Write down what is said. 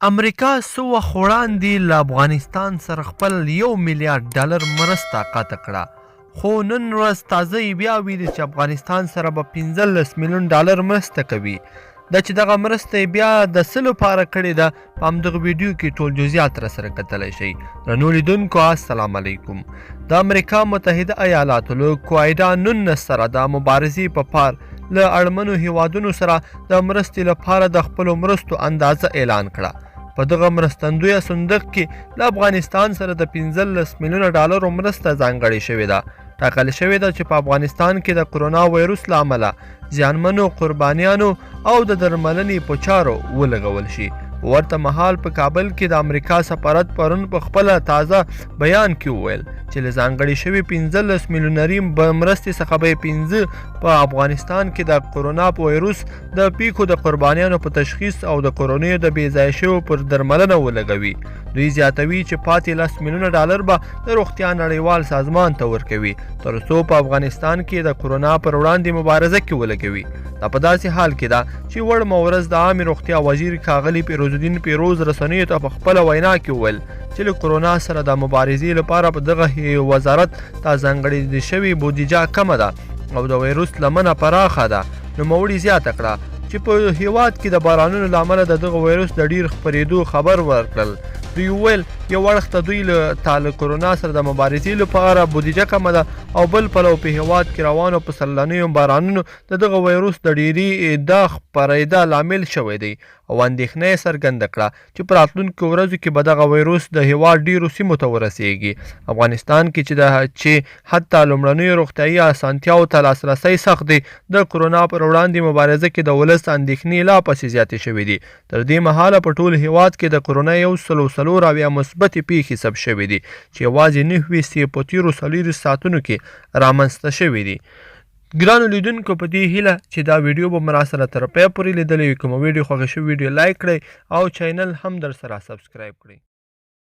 امریکا څه وخت وړاندې له افغانستان سره خپل $1 میلیارډ مرسته قطع کړه، خو نن ورځ تازه یې بیا ویلي چې افغانستان سره به $15 میلیون مرسته کوي. دا چې دغه مرسته یې بیا د څه لپاره کړې ده، په همدغه ویډیو کې ټول جزئیات راسره کتلی شئ. درنو لیدونکو السلام علیکم. د امریکا متحده ایالاتو له کوایډا 19 سره د مبارزې په پار له اړمنو هیوادونو سره د مرستې لپاره د خپلو مرستو اندازه اعلان کړه. په دغه مرستندویه صندوق کې له افغانستان سره د $15 میلیونه مرسته ځانګړې شوې ده. ټاکل شوې ده چې په افغانستان کې د کرونا وایروس له امله زیانمنو قربانیانو او د درملنې په چارو ولګول شي. په ورته مهال په کابل کې د امریکا سفارت پرون په خپله تازه بیان کې وویل چې له ځانګړې شوي $15 میلیونري مرستې څخه به 15 په افغانستان کې د کرونا وایروس د پیښو د قربانیانو په تشخیص او د کورونیو د بې ځایه شویو پر درملنه ولګوي. دوی زیاتوي چې پاتې $10 میلیونه به د روغتیا نړیوال سازمان ته ورکوي تر څو په افغانستان کې د کرونا پر وړاندې مبارزه کې ولګوي. دا په داسې حال کې ده چې وړمه ورځ د عامې روغتیا وزیر ښاغلي پیروزالدین پیروز رسنیو ته په خپله وینا کې وویل چې له کرونا سره د مبارزې لپاره په دغه وزارت ته ځانګړې شوې بودیجه کمه ده او د وایروس لمنه پراخه ده. نوموړي زیاته کړه چې په هیواد کې د بارانونو له امله د دغه وایروس د ډیر خپرېدو خبر ورکړل. دوی وویل یو اړخ ته دوی له کرونا سره د مبارزې لپاره بودیجه کمه ده او بل پلو په هیواد کې روانو پسرلنیو بارانونو د دغه وایروس د ډیري د خپرېدا لامل شوی دی او اندېښنه یې څرګنده کړه چې په راتلونکو ورځو کې به دغه وایروس د هیواد ډیرو سیمو ته ورسیږي. افغانستان کې چې حتی لومړنیو روغتیایي اسانتیاوو ته لاسرسی سخت دی، د کرونا پر وړاندې مبارزه کې د ولس اندېښنې لا پسې زیاتې شوې دي. تر دې مهاله په ټول هیواد کې د کرونا 104 مثبتې پیښې ثبت شوې دي چې یوازې 9 په تیرو 40 ساعتونو کې رامنځته شوې دي. ګرانو لیدونکو په دې هیله چې دا ویډیو به مو راسره تر پایه پورې لیدلی وي. کومه ویډیو خوښه شوې ویډیو لایک کړئ او چینل هم در سره سبسکرایب کړئ.